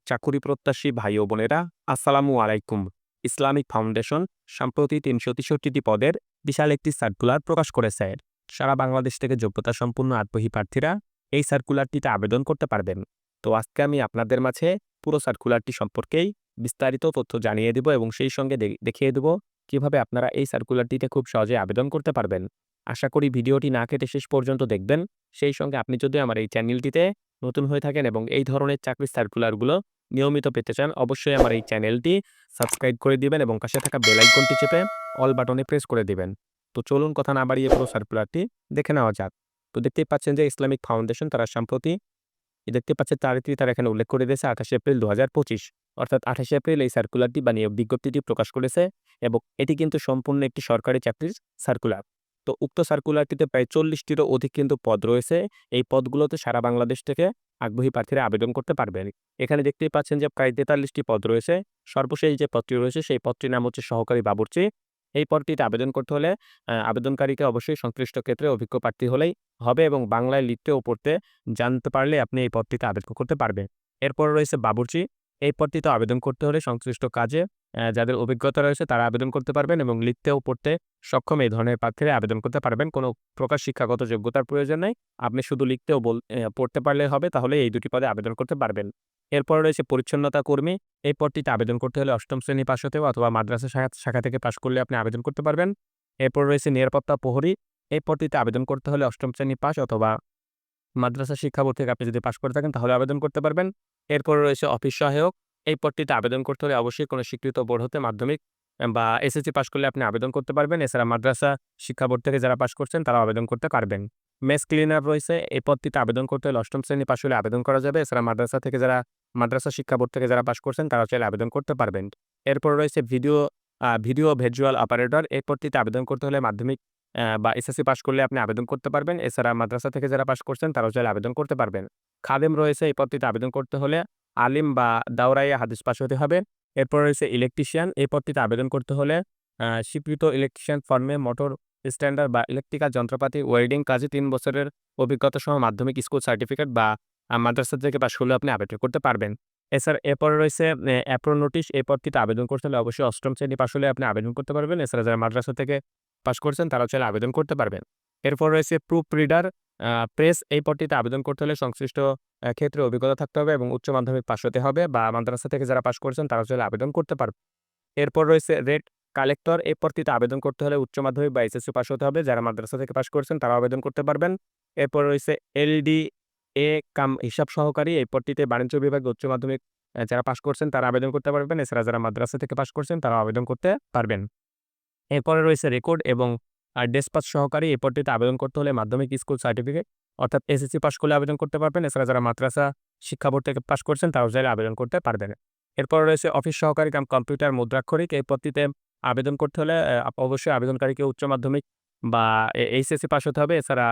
চাকুরি প্রত্যাশী ভাই ও বোনেরা, আসসালামু আলাইকুম। ইসলামিক ফাউন্ডেশন সম্প্রতি ৩৬৩টি পদের বিশাল একটি সার্কুলার প্রকাশ করেছে। সারা বাংলাদেশ থেকে যোগ্যতা সম্পন্ন আগ্রহী প্রার্থীরা এই সার্কুলারটিতে আবেদন করতে পারবেন। তো আজকে আমি আপনাদের মাঝে পুরো সার্কুলারটি সম্পর্কেই বিস্তারিত তথ্য জানিয়ে দেব এবং সেই সঙ্গে দেখিয়ে দেব কিভাবে আপনারা এই সার্কুলারটিতে খুব সহজে আবেদন করতে পারবেন। আশা করি ভিডিওটি না কেটে শেষ পর্যন্ত দেখবেন। সেই সঙ্গে আপনি যদি আমার এই চ্যানেলটিতে নতুন হয়ে থাকেন এবং এই ধরনের চাকরির সার্কুলারগুলো নিয়মিত পেতে চান, অবশ্যই আমার এই চ্যানেলটি সাবস্ক্রাইব করে দিবেন এবং পাশে থাকা বেল আইকনটি চেপে অল বাটনে প্রেস করে দিবেন। তো চলুন কথা না বাড়িয়ে পুরো সার্কুলারটি দেখে নেওয়া যাক। তো দেখতেই পাচ্ছেন যে ইসলামিক ফাউন্ডেশন তারা সম্প্রতি দেখতে পাচ্ছেন তারিখটি তারা এখানে উল্লেখ করে দিয়েছে ২৮ এপ্রিল ২০২৫। অর্থাৎ ২৮ এপ্রিল এই সার্কুলারটি বা নিয়োগ বিজ্ঞপ্তিটি প্রকাশ করেছে এবং এটি কিন্তু সম্পূর্ণ একটি সরকারি চাকরির সার্কুলার। তো উক্ত সার্কুলারটিতে প্রায় ৪০টিরও অধিক কিন্তু পদ রয়েছে। এই পদগুলোতে সারা বাংলাদেশ থেকে আগ্রহী প্রার্থীরা আবেদন করতে পারবেন। এখানে দেখতেই পাচ্ছেন যে প্রায় ৪৩টি পদ রয়েছে। সর্বশেষ যে পদটি রয়েছে সেই পদটির নাম হচ্ছে সহকারী বাবুর্চি। এই পদটিতে আবেদন করতে হলে আবেদনকারীকে অবশ্যই সংশ্লিষ্ট ক্ষেত্রে অভিজ্ঞ প্রার্থী হলেই হবে এবং বাংলায় লিখতে ও পড়তে জানতে পারলে আপনি এই পদটিতে আবেদন করতে পারবেন। এরপর রয়েছে বাবুর্চি। এই পদটিতে আবেদন করতে হলে সংশ্লিষ্ট কাজে যাদের অভিজ্ঞতা রয়েছে তারা আবেদন করতে পারবেন এবং লিখতে ও পড়তে সক্ষম এই ধরনের প্রার্থীরা আবেদন করতে পারবেন। কোনো প্রকার শিক্ষাগত যোগ্যতার প্রয়োজন নেই। আপনি শুধু লিখতে ও পড়তে পারলেই হবে, তাহলে এই দুটি পদে আবেদন করতে পারবেন। এরপর রয়েছে পরিচ্ছন্নতা কর্মী। এই পদটিতে আবেদন করতে হলে ৮ম শ্রেণী পাস হতে অথবা মাদ্রাসা শাখা থেকে পাস করলে আপনি আবেদন করতে পারবেন। এরপর রয়েছে নিরাপত্তা প্রহরী। এই পদটিতে আবেদন করতে হলে ৮ম শ্রেণী পাস অথবা মাদ্রাসা শিক্ষা বোর্ড থেকে আপনি যদি পাস করে থাকেন তাহলে আবেদন করতে পারবেন। এরপরে রয়েছে অফিস সহায়ক। এই পদটিতে আবেদন করতে হলে অবশ্যই কোনো স্বীকৃত বোর্ড হতে মাধ্যমিক বা এসএসসি পাস করলে আপনি আবেদন করতে পারবেন। এছাড়া মাদ্রাসা শিক্ষা বোর্ড থেকে যারা পাস করছেন তারাও আবেদন করতে পারবেন। মেস ক্লিনার রয়েছে। এই পদটিতে আবেদন করতে হলে ৮ম শ্রেণী পাস হলে আবেদন করা যাবে। এছাড়া মাদ্রাসা শিক্ষা বোর্ড থেকে যারা পাস করছেন তারাও চাইলে আবেদন করতে পারবেন। এরপর রয়েছে ভিডিও ভিজুয়াল অপারেটর। এই পদটিতে আবেদন করতে হলে মাধ্যমিক বা এসএসসি পাস করলে আপনি আবেদন করতে পারবেন। এছাড়া মাদ্রাসা থেকে যারা পাস করছেন তারাও চাইলে আবেদন করতে পারবেন। খাদেম রয়েছে। এই পদটিতে আবেদন করতে হলে আলিম বা দাওরায়ে হাদিস পাস হতে হবে। এরপর রয়েছে ইলেকট্রিশিয়ান। এই পদটিতে আবেদন করতে হলে স্বীকৃত ইলেকট্রিশিয়ান ফর্মে মোটর স্ট্যান্ডার বা ইলেকট্রিক্যাল যন্ত্রপাতি ওয়েল্ডিং কাজে ৩ বছরের অভিজ্ঞতা সহ মাধ্যমিক স্কুল সার্টিফিকেট বা মাদ্রাসা থেকে পাস করলে আপনি আবেদন করতে পারবেন। এছাড়া এরপরে রয়েছে অ্যাপ্রন নোটিশ। এই পদটিতে আবেদন করতে হলে অবশ্যই ৮ম শ্রেণী পাস হলে আপনি আবেদন করতে পারবেন। এছাড়া যারা মাদ্রাসা থেকে পাস করছেন তারাও চাইলে আবেদন করতে পারবেন। এরপর রয়েছে প্রুফ রিডার প্রেস। এই পদটিতে আবেদন করতে হলে সংশ্লিষ্ট ক্ষেত্রে অভিজ্ঞতা থাকতে হবে এবং উচ্চ মাধ্যমিক পাস হতে হবে বা মাদ্রাসা থেকে যারা পাস করছেন তারাও চাইলে আবেদন করতে পারবে। এরপর রয়েছে রেট কালেক্টর। এই পদটিতে আবেদন করতে হলে উচ্চ মাধ্যমিক বা এসএসসি পাস হতে হবে। যারা মাদ্রাসা থেকে পাস করছেন তারাও আবেদন করতে পারবেন। এরপর রয়েছে এলডিএ কাম হিসাব সহকারী। এই পদটিতে বাণিজ্য বিভাগে উচ্চ মাধ্যমিক যারা পাস করছেন তারা আবেদন করতে পারবেন। এছাড়া যারা মাদ্রাসা থেকে পাস করছেন তারাও আবেদন করতে পারবেন। এরপরে রয়েছে রেকর্ড এবং ডেসপাচ সহকারী। এই পদটিতে আবেদন করতে হলে মাধ্যমিক স্কুল সার্টিফিকেট অর্থাৎ এসএসসি পাস করলে আবেদন করতে পারবেন। এছাড়া যারা মাদ্রাসা শিক্ষা বোর্ড থেকে পাস করছেন তারাও চাইলে আবেদন করতে পারবেন। এরপর রয়েছে অফিস সহকারী কাম কম্পিউটার মুদ্রাক্ষরিক। এই পদটিতে আবেদন করতে হলে অবশ্যই আবেদনকারীকে উচ্চ মাধ্যমিক বা এইচএসসি পাস হতে হবে। এছাড়া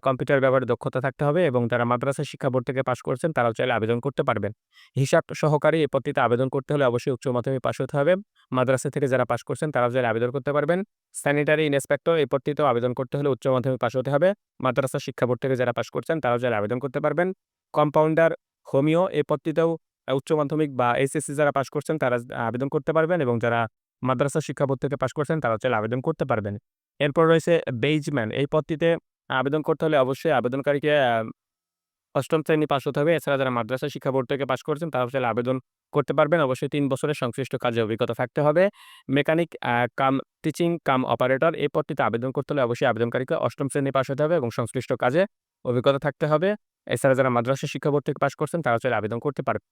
কম্পিউটার ব্যবহারে দক্ষতা থাকতে হবে এবং যারা মাদ্রাসা শিক্ষা বোর্ড থেকে পাস করছেন তারাও চাইলে আবেদন করতে পারবেন। হিসাব সহকারী। এই পদটিতে আবেদন করতে হলে অবশ্যই উচ্চ মাধ্যমিক পাস হতে হবে। মাদ্রাসা থেকে যারা পাস করছেন তারাও চাইলে আবেদন করতে পারবেন। Sanitary inspector. এই পদটিতেও আবেদন করতে হলে উচ্চ মাধ্যমিক পাস হতে হবে। মাদ্রাসা শিক্ষা বোর্ড থেকে যারা পাস করছেন তারাও চাইলে আবেদন করতে পারবেন। Compounder homeo. এই পদটিতেও উচ্চ মাধ্যমিক বা এইচএসসি যারা পাস করছেন তারা আবেদন করতে পারবেন এবং যারা মাদ্রাসা শিক্ষা বোর্ড থেকে পাস করছেন তারাও চাইলে আবেদন করতে পারবেন। এরপর রয়েছে বেইজম্যান। এই পদটিতে আবেদন করতে হলে অবশ্যই আবেদনকারীকে ৮ম শ্রেণী পাস হতে হবে। এছাড়া যারা মাদ্রাসা শিক্ষা বোর্ড থেকে পাস করেছেন তারাও চাইলে আবেদন করতে পারবেন। অবশ্যই ৩ বছরের সংশ্লিষ্ট কাজে অভিজ্ঞতা থাকতে হবে। মেকানিক কাম টিচিং কাম অপারেটর। এই পদটিতে আবেদন করতে হলে অবশ্যই আবেদনকারীকে ৮ম শ্রেণী পাস হতে হবে এবং সংশ্লিষ্ট কাজে অভিজ্ঞতা থাকতে হবে। এছাড়া যারা মাদ্রাসা শিক্ষা বোর্ড থেকে পাস করছেন তারাও চাইলে আবেদন করতে পারবে।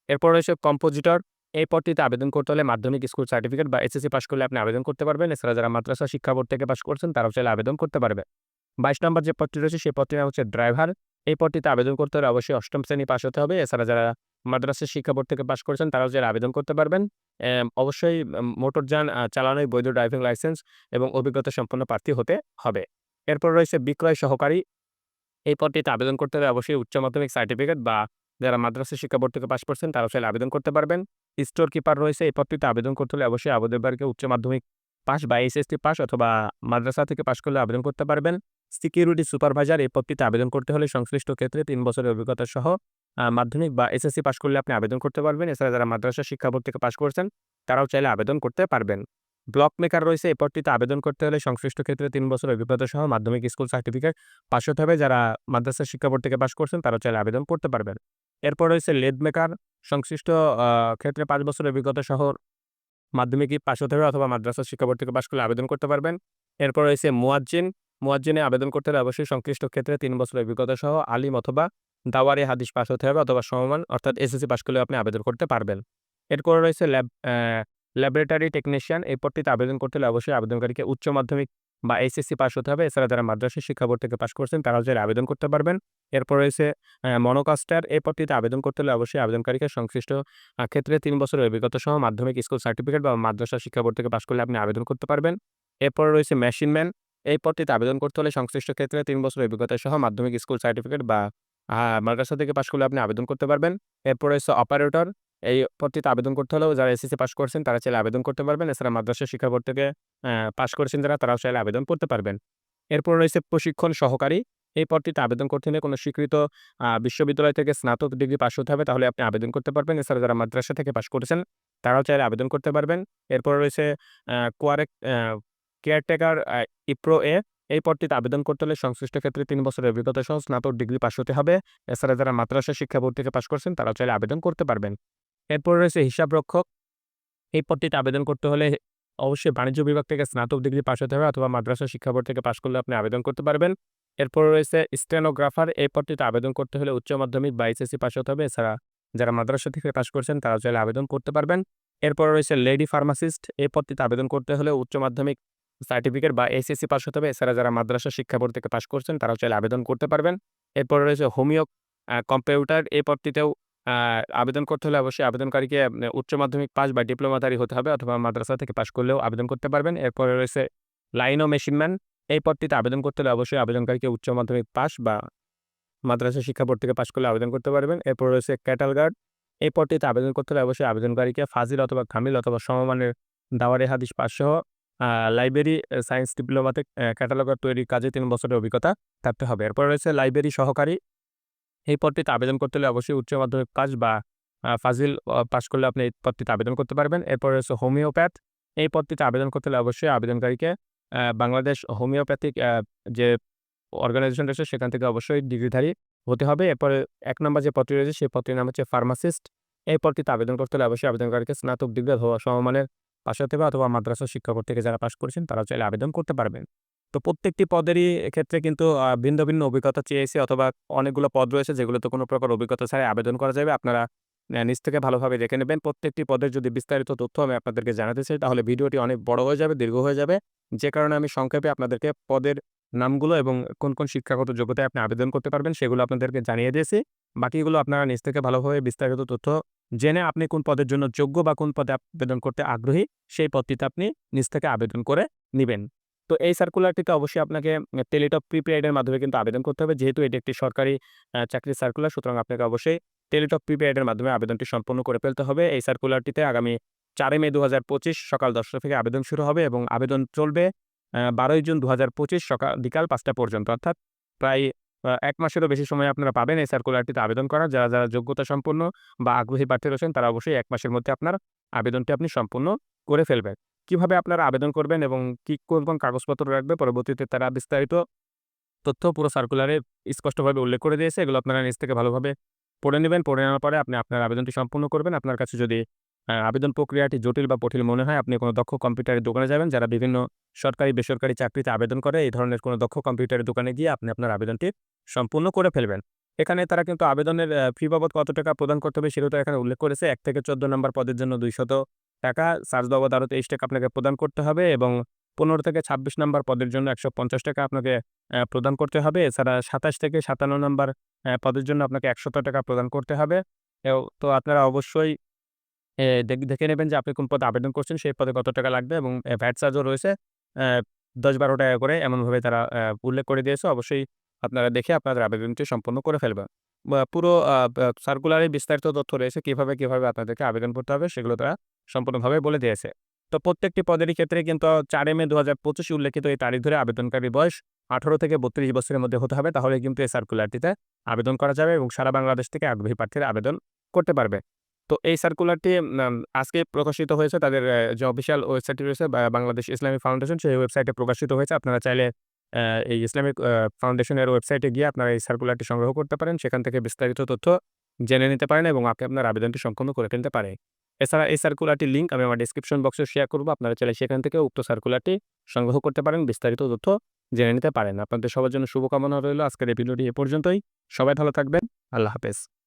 এরপর রয়েছে কম্পোজিটর। এই পদটিতে আবেদন করতে হলে মাধ্যমিক স্কুল সার্টিফিকেট বা এসএসসি পাস করলে আপনি আবেদন করতে পারবেন। এছাড়া যারা মাদ্রাসা শিক্ষা বোর্ড থেকে পাস করছেন তারাও চাইলে আবেদন করতে পারবে। ২২ নম্বর যে পদটি রয়েছে সেই পদটির নাম হচ্ছে ড্রাইভার। এই পদটিতে আবেদন করতে হলে অবশ্যই ৮ম শ্রেণী পাস হতে হবে। এছাড়া যারা মাদ্রাসা শিক্ষা বোর্ড থেকে পাস করেছেন তারাও চাইলে আবেদন করতে পারবেন। অবশ্যই মোটরযান চালানোয় বৈধ ড্রাইভিং লাইসেন্স এবং অভিজ্ঞতা সম্পন্ন প্রার্থী হতে হবে। এরপর রয়েছে বিক্রয় সহকারী। এই পদটিতে আবেদন করতে হলে অবশ্যই উচ্চ মাধ্যমিক সার্টিফিকেট বা যারা মাদ্রাসা শিক্ষা বোর্ড থেকে পাস করছেন তারাও চাইলে আবেদন করতে পারবেন। স্টোর কিপার রয়েছে। এই পদটিতে আবেদন করতে হলে অবশ্যই আবেদনকারীকে উচ্চ মাধ্যমিক পাস বা এইচএসসি পাস অথবা মাদ্রাসা থেকে পাস করলে আবেদন করতে পারবেন। Security supervisor. এই পদটিতে আবেদন করতে হলে সংশ্লিষ্ট ক্ষেত্রে ৩ বছরের অভিজ্ঞতা সহ মাধ্যমিক বা এসএসসি পাস করলে আপনি আবেদন করতে পারবেন। এছাড়া যারা মাদ্রাসা শিক্ষা বোর্ড থেকে পাস করছেন, তারাও চাইলে আবেদন করতে পারবেন। ব্লক মেকার রয়েছে, এই পদটিতে আবেদন করতে হলে সংশ্লিষ্ট ক্ষেত্রে ৩ বছর অভিজ্ঞতা সহ মাধ্যমিক স্কুল সার্টিফিকেট পাস হতে হবে। যারা মাদ্রাসা শিক্ষা বোর্ড থেকে পাস করছেন, তারাও চাইলে আবেদন করতে পারবেন। এরপর রয়েছে লেদ মেকার, সংশ্লিষ্ট ক্ষেত্রে ৫ বছর অভিজ্ঞতা সহ মাধ্যমিকই পাস হতে হবে অথবা মাদ্রাসা শিক্ষা বোর্ড থেকে পাস করলে আবেদন করতে পারবেন। এরপর রয়েছে মুয়াজ্জিন। মুয়াজ্জিনে আবেদন করতে হলে অবশ্যই সংশ্লিষ্ট ক্ষেত্রে ৩ বছর অভিজ্ঞতা সহ আলিম অথবা দাওয়ারে হাদিস পাস হতে হবে অথবা সমমান অর্থাৎ এসএসসি পাস করলেও আপনি আবেদন করতে পারবেন। এরপরে রয়েছে ল্যাবরেটরি টেকনিশিয়ান। এই পদটিতে আবেদন করতে হলে অবশ্যই আবেদনকারীকে উচ্চ মাধ্যমিক বা এইচএসসি পাস হতে হবে। এছাড়া যারা মাদ্রাসা শিক্ষা বোর্ড থেকে পাস করছেন, তারাও চাইলে আবেদন করতে পারবেন। এরপর রয়েছে মনোকাস্টার। এই পদটিতে আবেদন করতে হলে অবশ্যই আবেদনকারীকে সংশ্লিষ্ট ক্ষেত্রে ৩ বছরের অভিজ্ঞতা সহ মাধ্যমিক স্কুল সার্টিফিকেট বা মাদ্রাসা শিক্ষা বোর্ড থেকে পাস করলে আপনি আবেদন করতে পারবেন। এরপরে রয়েছে মেশিন ম্যান। এই পদটিতে আবেদন করতে হলে সংশ্লিষ্ট ক্ষেত্রে ৩ বছরের অভিজ্ঞতা সহ মাধ্যমিক স্কুল সার্টিফিকেট বা মাদ্রাসা থেকে পাস করলে আপনি আবেদন করতে পারবেন। এরপর রয়েছে অপারেটর। এই পদটিতে আবেদন করতে হলেও যারা এসএসসি পাস করছেন, তারা চাইলে আবেদন করতে পারবেন। এছাড়া মাদ্রাসা শিক্ষা বোর্ড থেকে পাস করেছেন যারা, তারাও চাইলে আবেদন করতে পারবেন। এরপর রয়েছে প্রশিক্ষণ সহকারী। এই পদটিতে আবেদন করতে হলে কোনো স্বীকৃত বিশ্ববিদ্যালয় থেকে স্নাতক ডিগ্রি পাস হতে হবে, তাহলে আপনি আবেদন করতে পারবেন। এছাড়া যারা মাদ্রাসা থেকে পাস করেছেন, তারাও চাইলে আবেদন করতে পারবেন। এরপর রয়েছে আ কোয়ারেক কেয়ারটেকার ইপ্রো এ। এই পদটিতে আবেদন করতে হলে সংশ্লিষ্ট ক্ষেত্রে ৩ বছরের অভিজ্ঞতা সহ স্নাতক ডিগ্রি পাস হতে হবে। এছাড়া যারা মাদ্রাসা শিক্ষা বোর্ড থেকে পাস করছেন, তারাও চাইলে আবেদন করতে পারবেন। এরপর রয়েছে হিসাবরক্ষক। এই পদটিতে আবেদন করতে হলে অবশ্যই বাণিজ্য বিভাগ থেকে স্নাতক ডিগ্রি পাস হতে হবে অথবা মাদ্রাসা শিক্ষা বোর্ড থেকে পাস করলে আপনি আবেদন করতে পারবেন। এরপর রয়েছে স্টেনোগ্রাফার। এই পদটিতে আবেদন করতে হলে উচ্চ মাধ্যমিক বা এইচএসসি পাস হতে হবে। এছাড়া যারা মাদ্রাসা থেকে পাস করছেন, তারা চাইলে আবেদন করতে পারবেন। এরপর রয়েছে লেডি ফার্মাসিস্ট। এই পদটিতে আবেদন করতে হলে উচ্চ মাধ্যমিক সার্টিফিকেট বা এইচএসসি পাস হতে হবে। এছাড়া যারা মাদ্রাসা শিক্ষা বোর্ড থেকে পাস করছেন, তারাও চাইলে আবেদন করতে পারবেন। এরপর রয়েছে হোমিও কম্পিউটার। এই পদটিতেও আ আবেদন করতে হলে অবশ্যই আবেদনকারীকে উচ্চ মাধ্যমিক পাস বা ডিপ্লোমাধারী হতে হবে অথবা মাদ্রাসা থেকে পাস করলেও আবেদন করতে পারবেন। এরপরে রয়েছে লাইন ও মেশিনম্যান। এই পদটিতে আবেদন করতে হলে অবশ্যই আবেদনকারীকে উচ্চ মাধ্যমিক পাস বা মাদ্রাসা শিক্ষা বোর্ড থেকে পাস করলে আবেদন করতে পারবেন। এরপর রয়েছে ক্যাটাল গার্ড। এই পদটিতে আবেদন করতে হলে অবশ্যই আবেদনকারীকে ফাজিল অথবা কামিল অথবা সমমানের দাওয়ারে হাদিস পাস সহ লাইব্রেরি সায়েন্স ডিপ্লোমাতে ক্যাটালগার তৈরির কাজে ৩ বছরের অভিজ্ঞতা থাকতে হবে। এরপর রয়েছে লাইব্রেরি সহকারী। এই পদটিতে আবেদন করতে হলে অবশ্যই উচ্চ মাধ্যমিক পাস বা ফাজিল পাস করলে আপনি এই পদটিতে আবেদন করতে পারবেন। এরপর রয়েছে হোমিওপ্যাথ। এই পদটিতে আবেদন করতে হলে অবশ্যই আবেদনকারীকে বাংলাদেশ হোমিওপ্যাথিক যে অর্গানাইজেশন রয়েছে, সেখান থেকে অবশ্যই ডিগ্রিধারী হতে হবে। এরপরে ১ নম্বর যে পদটি রয়েছে, সেই পদটির নাম হচ্ছে ফার্মাসিস্ট। এই পদটিতে আবেদন করতে হলে অবশ্যই আবেদনকারীকে স্নাতক ডিগ্রি অথবা সমমানের পাস হতে হবে অথবা মাদ্রাসা শিক্ষা বোর্ড থেকে যারা পাস করেছেন, তারাও চাইলে আবেদন করতে পারবেন। তো প্রত্যেকটি পদেরই ক্ষেত্রে কিন্তু ভিন্ন, ভিন্ন অভিজ্ঞতা চেয়েছে অথবা অনেকগুলো পদ রয়েছে যেগুলোতে কোনো প্রকার অভিজ্ঞতা ছাড়াই আবেদন করা যাবে। আপনারা নিজ থেকে ভালোভাবে দেখে নেবেন। প্রত্যেকটি পদের যদি বিস্তারিত তথ্য আমি আপনাদেরকে জানাতে চাই, তাহলে ভিডিওটি অনেক বড় হয়ে যাবে, দীর্ঘ হয়ে যাবে। যে কারণে আমি সংক্ষেপে আপনাদেরকে পদের নামগুলো এবং কোন, কোন শিক্ষাগত যোগ্যতায় আপনি আবেদন করতে পারবেন, সেগুলো আপনাদেরকে জানিয়ে দিয়েছি। বাকিগুলো আপনারা নিজ থেকে ভালোভাবে বিস্তারিত তথ্য জেনে আপনি কোন পদের জন্য যোগ্য বা কোন পদে আবেদন করতে আগ্রহী, সেই পদটিতে আপনি নিজ থেকে আবেদন করে নিবেন। তো এই সার্কুলারটিতে অবশ্যই আপনাকে টেলিটক প্রিপেইড এর মাধ্যমে কিন্তু আবেদন করতে হবে। যেহেতু এটি একটি সরকারি চাকরির সার্কুলার, সুতরাং আপনাকে অবশ্যই টেলিটক প্রিপেইড এর মাধ্যমে আবেদনটি সম্পন্ন করে ফেলতে হবে। এই সার্কুলারটিতে আগামী ৪ মে ২০২৫ সকাল ১০টা থেকে আবেদন শুরু হবে এবং আবেদন চলবে ১২ জুন ২০২৫ বিকাল ৫টা পর্যন্ত। অর্থাৎ প্রায় ১ মাসেরও বেশি সময় আপনারা পাবেন এই সার্কুলারটিতে আবেদন করার। যারা, যারা যোগ্যতা সম্পন্ন বা আগ্রহী প্রার্থী রয়েছেন, তারা অবশ্যই ১ মাসের মধ্যে আপনার আবেদনটি আপনি সম্পূর্ণ করে ফেলবেন। কিভাবে আপনারা আবেদন করবেন এবং কোন, কোন কাগজপত্র লাগবে, পরবর্তীতে তারা বিস্তারিত তথ্য পুরো সার্কুলারে স্পষ্টভাবে উল্লেখ করে দিয়েছে। এগুলো আপনারা নিজ থেকে ভালোভাবে পড়ে নিবেন। পড়ে নেওয়ার পরে আপনি আপনার আবেদনটি সম্পূর্ণ করবেন। আপনার কাছে যদি আবেদন প্রক্রিয়াটি জটিল বা কঠিন মনে হয়, আপনি কোনো দক্ষ কম্পিউটারের দোকানে যাবেন। যারা বিভিন্ন সরকারি, বেসরকারি চাকরিতে আবেদন করে, এই ধরনের কোনো দক্ষ কম্পিউটারের দোকানে গিয়ে আপনি আপনার আবেদনটি সম্পূর্ণ করে ফেলবেন। এখানে তারা কিন্তু আবেদনের ফি বাবদ কত টাকা প্রদান করতে হবে, সেটাও এখানে উল্লেখ করেছে। ১ থেকে ১৪ নম্বর পদের জন্য ৳২০০, সার্চ বাবদ আরও ৳২৩ আপনাকে প্রদান করতে হবে এবং ১৫ থেকে ২৬ নাম্বার পদের জন্য ৳১৫০ আপনাকে প্রদান করতে হবে। এছাড়া ২৭ থেকে ৫৭ নাম্বার পদের জন্য আপনাকে ৳১০০ প্রদান করতে হবে। তো আপনারা অবশ্যই দেখে নেবেন যে আপনি কোন পদে আবেদন করছেন, সেই পদে কত টাকা লাগবে এবং ভ্যাট চার্জও রয়েছে অ্যা ৳১০-১২ করে এমনভাবে তারা উল্লেখ করে দিয়েছে। অবশ্যই আপনারা দেখে আপনাদের আবেদনটি সম্পন্ন করে ফেলবেন। পুরো সার্কুলারে বিস্তারিত তথ্য রয়েছে কিভাবে, কিভাবে আপনাদেরকে আবেদন করতে হবে, সেগুলো তারা সম্পূর্ণভাবে বলে দিয়েছে। তো প্রত্যেকটি পদেরই ক্ষেত্রে কিন্তু ৪ মে ২০২৫ উল্লেখিত এই তারিখ ধরে আবেদনকারীর বয়স 18 থেকে 32 বছরের মধ্যে হতে হবে, তাহলে কিন্তু এই সার্কুলারটিতে আবেদন করা যাবে এবং সারা বাংলাদেশ থেকে আগ্রহী প্রার্থীরা আবেদন করতে পারবে। তো এই সার্কুলারটি আজকে প্রকাশিত হয়েছে তাদের যে অফিসিয়াল ওয়েবসাইটটি রয়েছে বাংলাদেশ ইসলামিক ফাউন্ডেশন, সেই ওয়েবসাইটে প্রকাশিত হয়েছে। আপনারা চাইলে এই ইসলামিক ফাউন্ডেশনের ওয়েবসাইটে গিয়ে আপনারা এই সার্কুলারটি সংগ্রহ করতে পারেন। সেখান থেকে বিস্তারিত তথ্য জেনে নিতে পারেন এবং আপনার আবেদনটি সম্পন্ন করে ফেলতে পারেন। এছাড়া এই সার্কুলারটির লিঙ্ক আমি আমার ডেসক্রিপশন বক্সে শেয়ার করব। আপনারা চাইলে সেখান থেকে উক্ত সার্কুলারটি সংগ্রহ করতে পারেন, বিস্তারিত তথ্য জেনে নিতে পারেন। আপনাদের সবার জন্য শুভকামনা রইল। আজকের এই ভিডিওটি এ পর্যন্তই। সবাই ভালো থাকবেন। আল্লাহ হাফেজ।